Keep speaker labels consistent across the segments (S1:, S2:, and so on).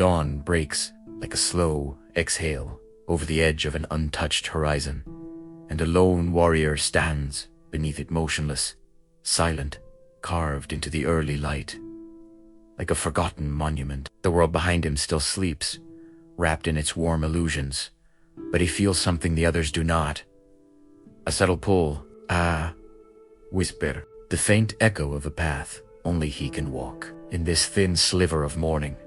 S1: Dawn breaks like a slow exhale over the edge of an untouched horizon, and a lone warrior stands beneath it motionless, silent, carved into the early light. Like a forgotten monument, the world behind him still sleeps, wrapped in its warm illusions, but he feels something the others do not. A subtle pull, a whisper, the faint echo of a path only he can walk, in this thin sliver of morning,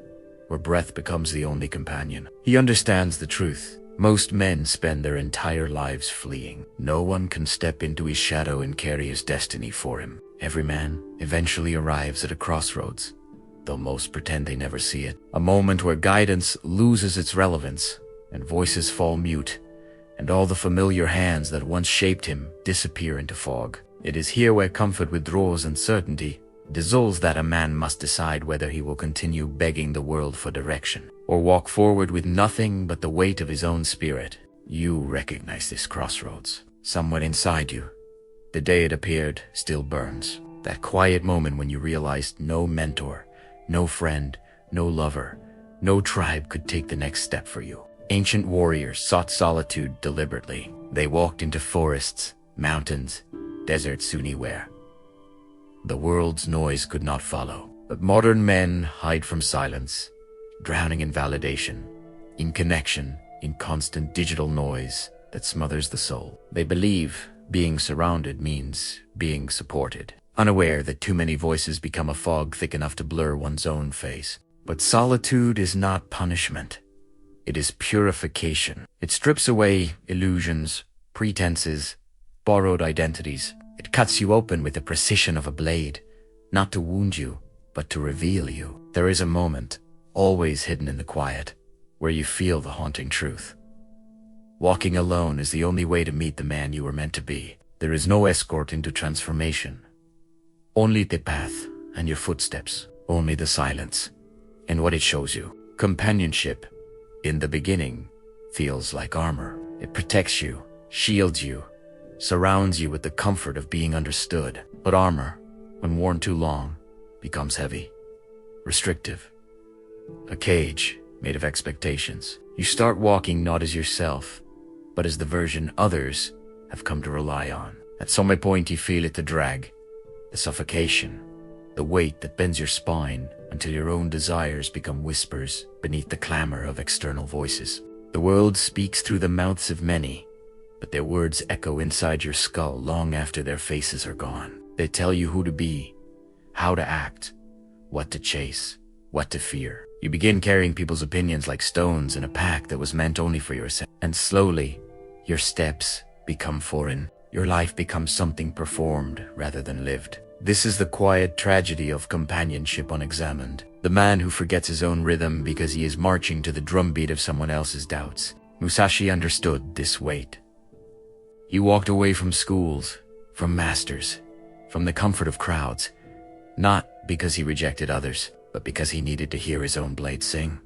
S1: where breath becomes the only companion. He understands the truth. Most men spend their entire lives fleeing. No one can step into his shadow and carry his destiny for him. Every man eventually arrives at a crossroads, though most pretend they never see it. A moment where guidance loses its relevance, and voices fall mute, and all the familiar hands that once shaped him disappear into fog. It is here where comfort withdraws and certainty dissolves that a man must decide whether he will continue begging the world for direction, or walk forward with nothing but the weight of his own spirit. You recognize this crossroads. Somewhere inside you, the day it appeared still burns. That quiet moment when you realized no mentor, no friend, no lover, no tribe could take the next step for you. Ancient warriors sought solitude deliberately. They walked into forests, mountains, deserts anywhere. The world's noise could not follow. But modern men hide from silence, drowning in validation, in connection, in constant digital noise that smothers the soul. They believe being surrounded means being supported, unaware that too many voices become a fog thick enough to blur one's own face. But solitude is not punishment. It is purification. It strips away illusions, pretenses, borrowed identities. It cuts you open with the precision of a blade, not to wound you, but to reveal you. There is a moment, always hidden in the quiet, where you feel the haunting truth. Walking alone is the only way to meet the man you were meant to be. There is no escort into transformation. Only the path and your footsteps, only the silence, and what it shows you. Companionship, in the beginning, feels like armor. It protects you, shields you, surrounds you with the comfort of being understood. But armor, when worn too long, becomes heavy, restrictive. A cage made of expectations. You start walking not as yourself, but as the version others have come to rely on. At some point you feel it, the drag, the suffocation, the weight that bends your spine until your own desires become whispers beneath the clamor of external voices. The world speaks through the mouths of many, but their words echo inside your skull long after their faces are gone. They tell you who to be, how to act, what to chase, what to fear. You begin carrying people's opinions like stones in a pack that was meant only for yourself. And slowly, your steps become foreign. Your life becomes something performed rather than lived. This is the quiet tragedy of companionship unexamined. The man who forgets his own rhythm because he is marching to the drumbeat of someone else's doubts. Musashi understood this weight. He walked away from schools, from masters, from the comfort of crowds, not because he rejected others, but because he needed to hear his own blade sing.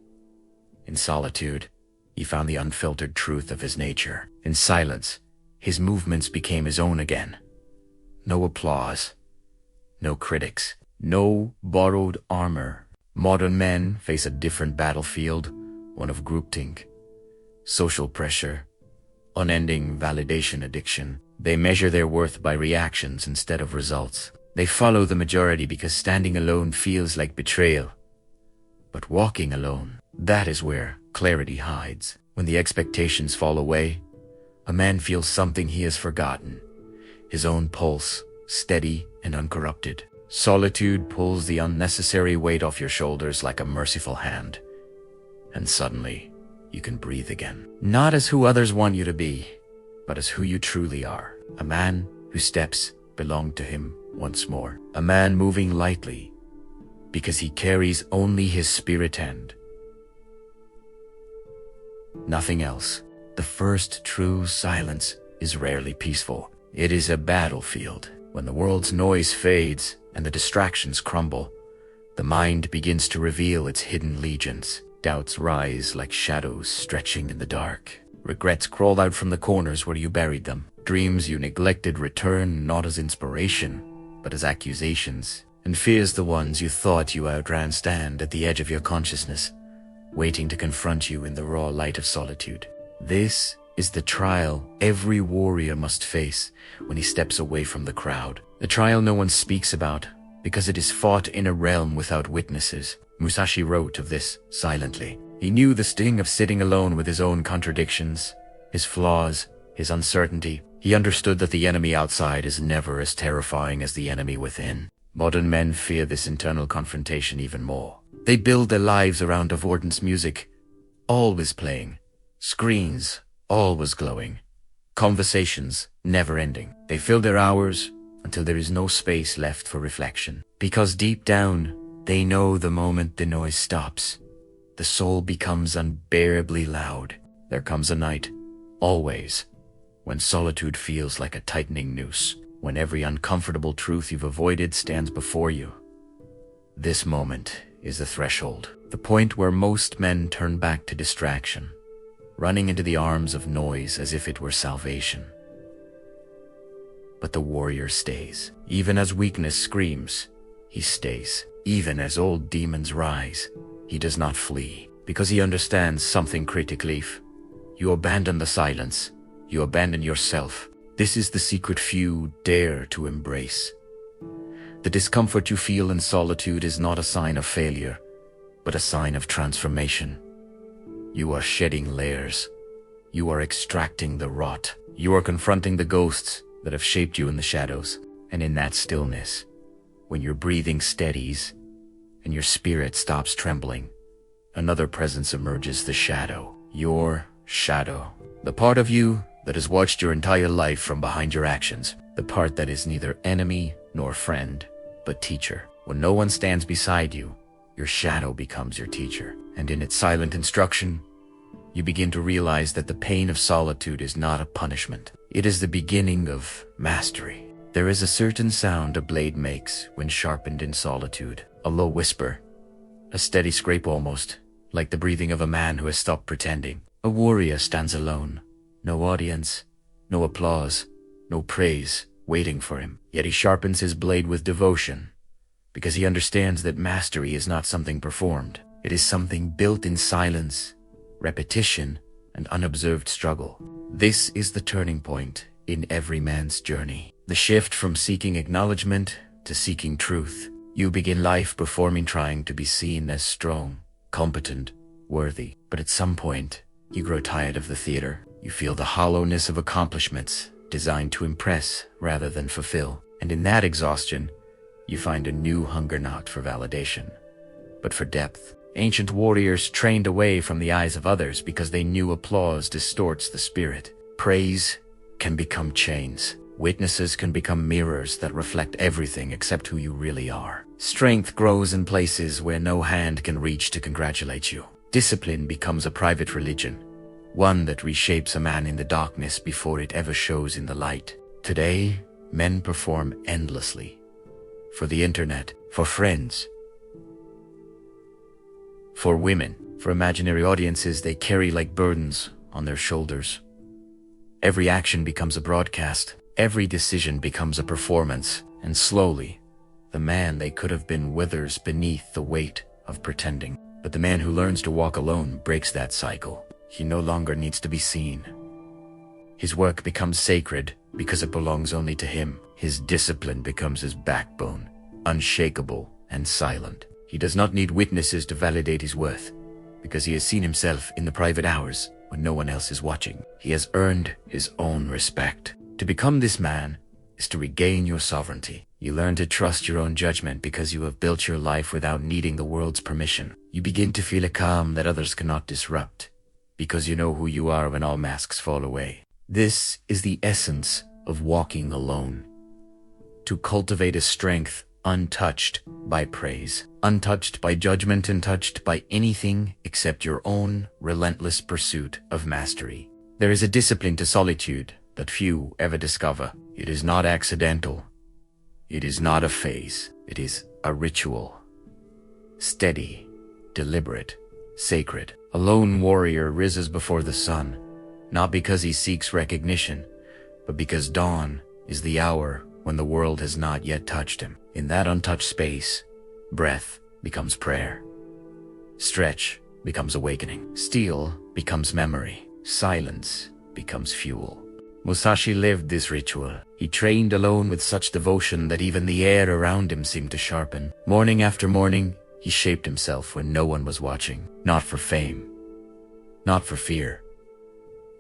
S1: In solitude, he found the unfiltered truth of his nature. In silence, his movements became his own again. No applause, no critics, no borrowed armor. Modern men face a different battlefield, one of groupthink, social pressure, unending validation addiction. They measure their worth by reactions instead of results. They follow the majority because standing alone feels like betrayal. But walking alone, that is where clarity hides. When the expectations fall away, a man feels something he has forgotten. His own pulse, steady and uncorrupted. Solitude pulls the unnecessary weight off your shoulders like a merciful hand. And suddenly, you can breathe again. Not as who others want you to be, but as who you truly are. A man whose steps belong to him once more. A man moving lightly, because he carries only his spirit and nothing else. The first true silence is rarely peaceful. It is a battlefield. When the world's noise fades and the distractions crumble, the mind begins to reveal its hidden legions. Doubts rise like shadows stretching in the dark. Regrets crawl out from the corners where you buried them. Dreams you neglected return not as inspiration, but as accusations. And fears the ones you thought you outran stand at the edge of your consciousness, waiting to confront you in the raw light of solitude. This is the trial every warrior must face when he steps away from the crowd. The trial no one speaks about because it is fought in a realm without witnesses. Musashi wrote of this silently. He knew the sting of sitting alone with his own contradictions, his flaws, his uncertainty. He understood that the enemy outside is never as terrifying as the enemy within. Modern men fear this internal confrontation even more. They build their lives around avoidance music, always playing, screens always glowing, conversations never ending. They fill their hours until there is no space left for reflection. Because deep down, they know the moment the noise stops, the soul becomes unbearably loud. There comes a night, always, when solitude feels like a tightening noose, when every uncomfortable truth you've avoided stands before you. This moment is the threshold, the point where most men turn back to distraction, running into the arms of noise as if it were salvation. But the warrior stays. Even as weakness screams, he stays. Even as old demons rise, he does not flee, because he understands something critically. You abandon the silence. You abandon yourself. This is the secret few dare to embrace. The discomfort you feel in solitude is not a sign of failure, but a sign of transformation. You are shedding layers. You are extracting the rot. You are confronting the ghosts that have shaped you in the shadows. And in that stillness, when your breathing steadies and your spirit stops trembling, another presence emerges, the shadow. Your shadow. The part of you that has watched your entire life from behind your actions. The part that is neither enemy nor friend, but teacher. When no one stands beside you, your shadow becomes your teacher. And in its silent instruction, you begin to realize that the pain of solitude is not a punishment. It is the beginning of mastery. There is a certain sound a blade makes when sharpened in solitude. A low whisper, a steady scrape almost, like the breathing of a man who has stopped pretending. A warrior stands alone. No audience, no applause, no praise waiting for him. Yet he sharpens his blade with devotion, because he understands that mastery is not something performed. It is something built in silence, repetition, and unobserved struggle. This is the turning point in every man's journey. The shift from seeking acknowledgement to seeking truth. You begin life performing, trying to be seen as strong, competent, worthy. But at some point, you grow tired of the theater. You feel the hollowness of accomplishments designed to impress rather than fulfill. And in that exhaustion, you find a new hunger, not for validation, but for depth. Ancient warriors trained away from the eyes of others because they knew applause distorts the spirit. Praise can become chains. Witnesses can become mirrors that reflect everything except who you really are. Strength grows in places where no hand can reach to congratulate you. Discipline becomes a private religion, one that reshapes a man in the darkness before it ever shows in the light. Today, men perform endlessly. For the internet, for friends, for women, for imaginary audiences they carry like burdens on their shoulders. Every action becomes a broadcast. Every decision becomes a performance. And slowly, the man they could have been withers beneath the weight of pretending. But the man who learns to walk alone breaks that cycle. He no longer needs to be seen. His work becomes sacred because it belongs only to him. His discipline becomes his backbone, unshakable and silent. He does not need witnesses to validate his worth, because he has seen himself in the private hours when no one else is watching. He has earned his own respect. To become this man is to regain your sovereignty. You learn to trust your own judgment because you have built your life without needing the world's permission. You begin to feel a calm that others cannot disrupt, because you know who you are when all masks fall away. This is the essence of walking alone. To cultivate a strength untouched by praise, untouched by judgment, untouched by anything except your own relentless pursuit of mastery. There is a discipline to solitude that few ever discover. It is not accidental. It is not a phase. It is a ritual. Steady, deliberate, sacred. A lone warrior rises before the sun, not because he seeks recognition, but because dawn is the hour when the world has not yet touched him. In that untouched space, breath becomes prayer. Stretch becomes awakening. Steel becomes memory. Silence becomes fuel. Musashi lived this ritual. He trained alone with such devotion that even the air around him seemed to sharpen. Morning after morning, he shaped himself when no one was watching. Not for fame, not for fear,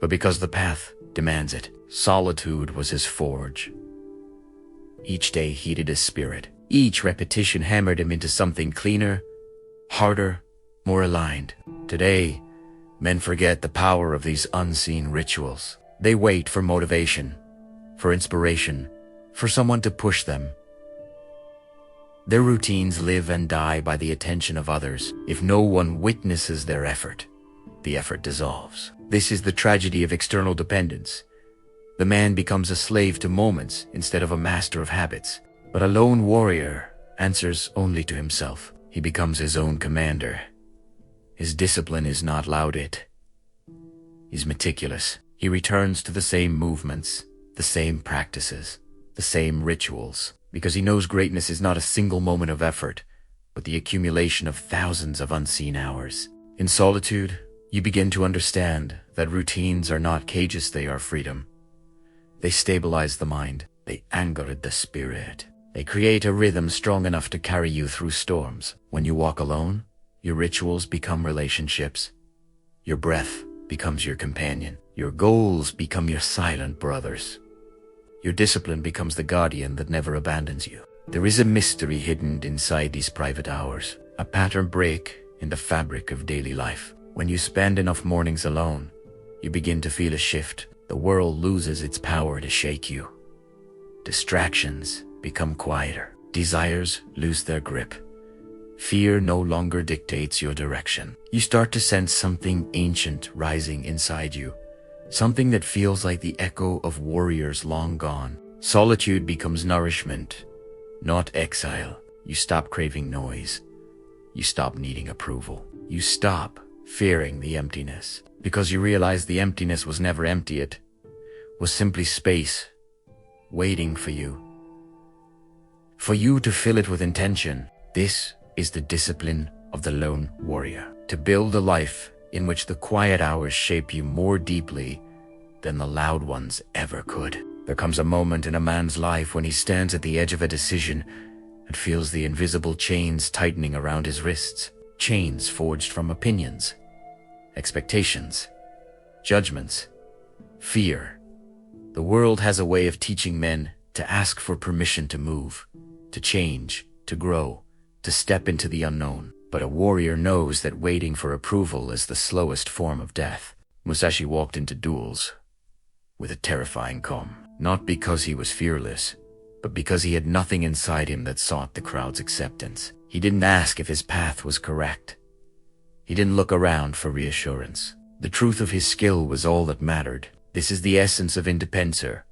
S1: but because the path demands it. Solitude was his forge. Each day heated his spirit. Each repetition hammered him into something cleaner, harder, more aligned. Today, men forget the power of these unseen rituals. They wait for motivation, for inspiration, for someone to push them. Their routines live and die by the attention of others. If no one witnesses their effort, the effort dissolves. This is the tragedy of external dependence. The man becomes a slave to moments instead of a master of habits. But a lone warrior answers only to himself. He becomes his own commander. His discipline is not lauded. He's meticulous. He returns to the same movements, the same practices, the same rituals, because he knows greatness is not a single moment of effort, but the accumulation of thousands of unseen hours. In solitude, you begin to understand that routines are not cages, they are freedom. They stabilize the mind. They anchor the spirit. They create a rhythm strong enough to carry you through storms. When you walk alone, your rituals become relationships. Your breath becomes your companion. Your goals become your silent brothers. Your discipline becomes the guardian that never abandons you. There is a mystery hidden inside these private hours, a pattern break in the fabric of daily life. When you spend enough mornings alone, you begin to feel a shift. The world loses its power to shake you. Distractions become quieter. Desires lose their grip. Fear no longer dictates your direction. You start to sense something ancient rising inside you, something that feels like the echo of warriors long gone. Solitude becomes nourishment, not exile. You stop craving noise. You stop needing approval. You stop fearing the emptiness, because you realize the emptiness was never empty. It was simply space waiting for you to fill it with intention. This is the discipline of the lone warrior, to build a life in which the quiet hours shape you more deeply than the loud ones ever could. There comes a moment in a man's life when he stands at the edge of a decision and feels the invisible chains tightening around his wrists. Chains forged from opinions, expectations, judgments, fear. The world has a way of teaching men to ask for permission to move, to change, to grow, to step into the unknown. But a warrior knows that waiting for approval is the slowest form of death. Musashi walked into duels with a terrifying calm, not because he was fearless, but because he had nothing inside him that sought the crowd's acceptance. He didn't ask if his path was correct. He didn't look around for reassurance. The truth of his skill was all that mattered. This is the essence of independencer.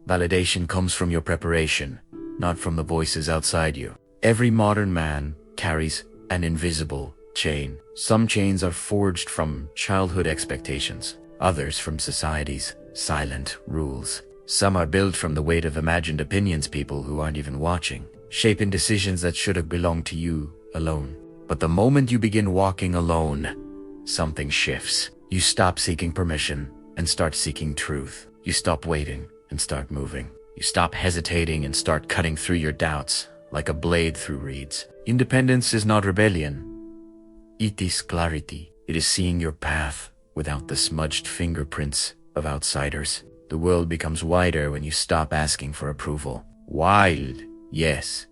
S1: Validation comes from your preparation, not from the voices outside you. Every modern man carries an invisible chain. Some chains are forged from childhood expectations, others from society's silent rules. Some are built from the weight of imagined opinions, people who aren't even watching, shaping decisions that should have belonged to you alone. But the moment you begin walking alone, something shifts. You stop seeking permission and start seeking truth. You stop waiting and start moving. You stop hesitating and start cutting through your doubts like a blade through reeds. Independence is not rebellion. It is clarity. It is seeing your path without the smudged fingerprints of outsiders. The world becomes wider when you stop asking for approval. Wild, yes.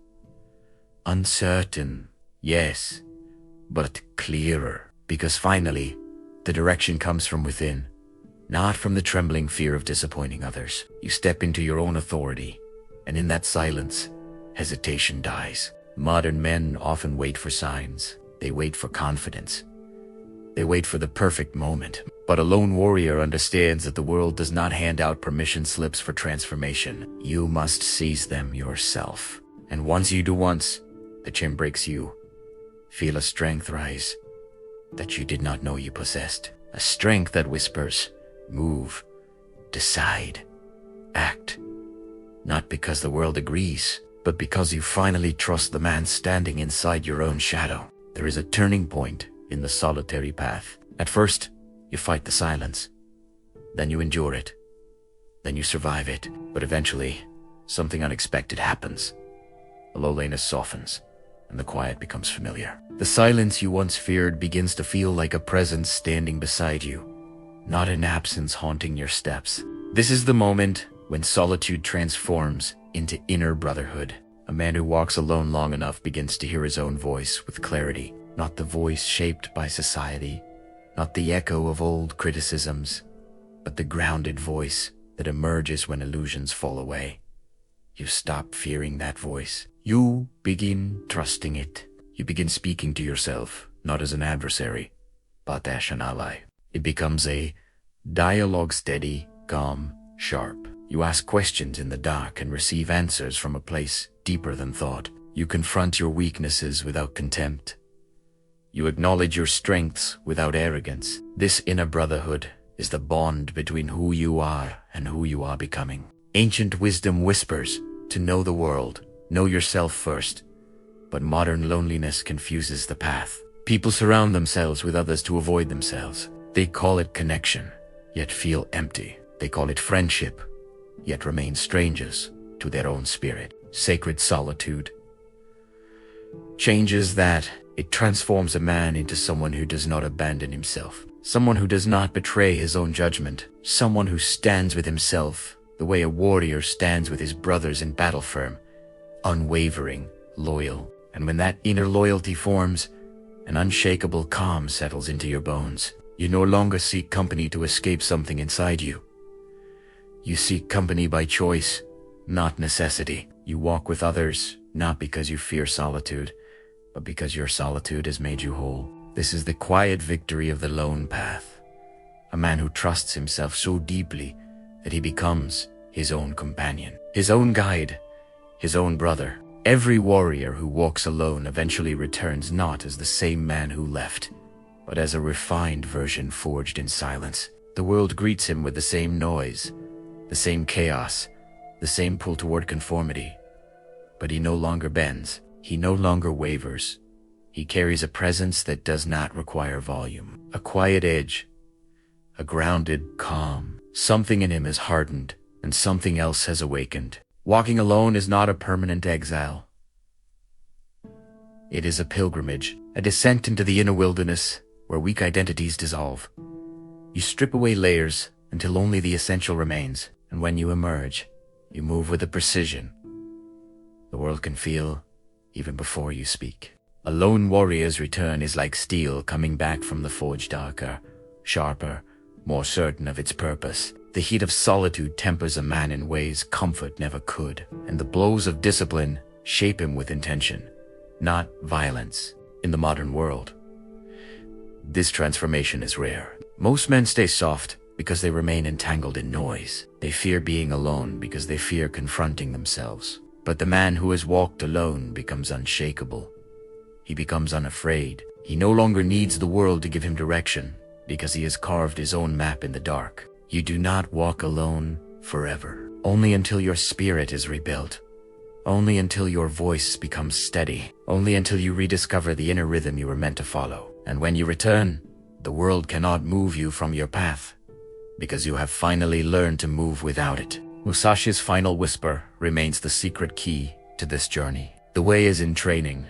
S1: Uncertain, yes. But clearer. Because finally, the direction comes from within, not from the trembling fear of disappointing others. You step into your own authority, and in that silence, hesitation dies. Modern men often wait for signs. They wait for confidence. They wait for the perfect moment. But a lone warrior understands that the world does not hand out permission slips for transformation. You must seize them yourself. And once you do once, the chain breaks you. Feel a strength rise that you did not know you possessed. A strength that whispers, move, decide, act. Not because the world agrees, but because you finally trust the man standing inside your own shadow. There is a turning point in the solitary path. At first, you fight the silence. Then you endure it. Then you survive it. But eventually, something unexpected happens. The loneliness softens, and the quiet becomes familiar. The silence you once feared begins to feel like a presence standing beside you, not an absence haunting your steps. This is the moment when solitude transforms into inner brotherhood. A man who walks alone long enough begins to hear his own voice with clarity, not the voice shaped by society, not the echo of old criticisms, but the grounded voice that emerges when illusions fall away. You stop fearing that voice. You begin trusting it. You begin speaking to yourself, not as an adversary, but as an ally. It becomes a dialogue, steady, calm, sharp. You ask questions in the dark and receive answers from a place deeper than thought. You confront your weaknesses without contempt. You acknowledge your strengths without arrogance. This inner brotherhood is the bond between who you are and who you are becoming. Ancient wisdom whispers to know the world, know yourself first. But modern loneliness confuses the path. People surround themselves with others to avoid themselves. They call it connection, yet feel empty. They call it friendship, yet remain strangers to their own spirit. Sacred solitude changes that. It transforms a man into someone who does not abandon himself, someone who does not betray his own judgment, someone who stands with himself the way a warrior stands with his brothers in battle, firm, unwavering, loyal. And when that inner loyalty forms, an unshakable calm settles into your bones. You no longer seek company to escape something inside you. You seek company by choice, not necessity. You walk with others, not because you fear solitude, but because your solitude has made you whole. This is the quiet victory of the lone path. A man who trusts himself so deeply that he becomes his own companion, his own guide, his own brother. Every warrior who walks alone eventually returns not as the same man who left, but as a refined version forged in silence. The world greets him with the same noise, the same chaos, the same pull toward conformity. But he no longer bends. He no longer wavers. He carries a presence that does not require volume. A quiet edge, a grounded calm. Something in him has hardened, and something else has awakened. Walking alone is not a permanent exile. It is a pilgrimage, a descent into the inner wilderness where weak identities dissolve. You strip away layers until only the essential remains, and when you emerge, you move with a precision the world can feel even before you speak. A lone warrior's return is like steel coming back from the forge, darker, sharper, more certain of its purpose. The heat of solitude tempers a man in ways comfort never could, and the blows of discipline shape him with intention, not violence. In the modern world, this transformation is rare. Most men stay soft because they remain entangled in noise. They fear being alone because they fear confronting themselves. But the man who has walked alone becomes unshakable. He becomes unafraid. He no longer needs the world to give him direction because he has carved his own map in the dark. You do not walk alone forever. Only until your spirit is rebuilt. Only until your voice becomes steady. Only until you rediscover the inner rhythm you were meant to follow. And when you return, the world cannot move you from your path because you have finally learned to move without it. Musashi's final whisper remains the secret key to this journey. The way is in training,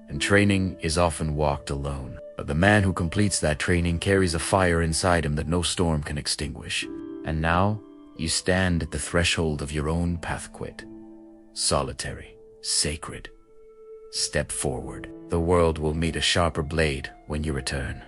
S1: and training is often walked alone. But the man who completes that training carries a fire inside him that no storm can extinguish. And now, you stand at the threshold of your own path quit. Solitary, sacred. Step forward. The world will meet a sharper blade when you return.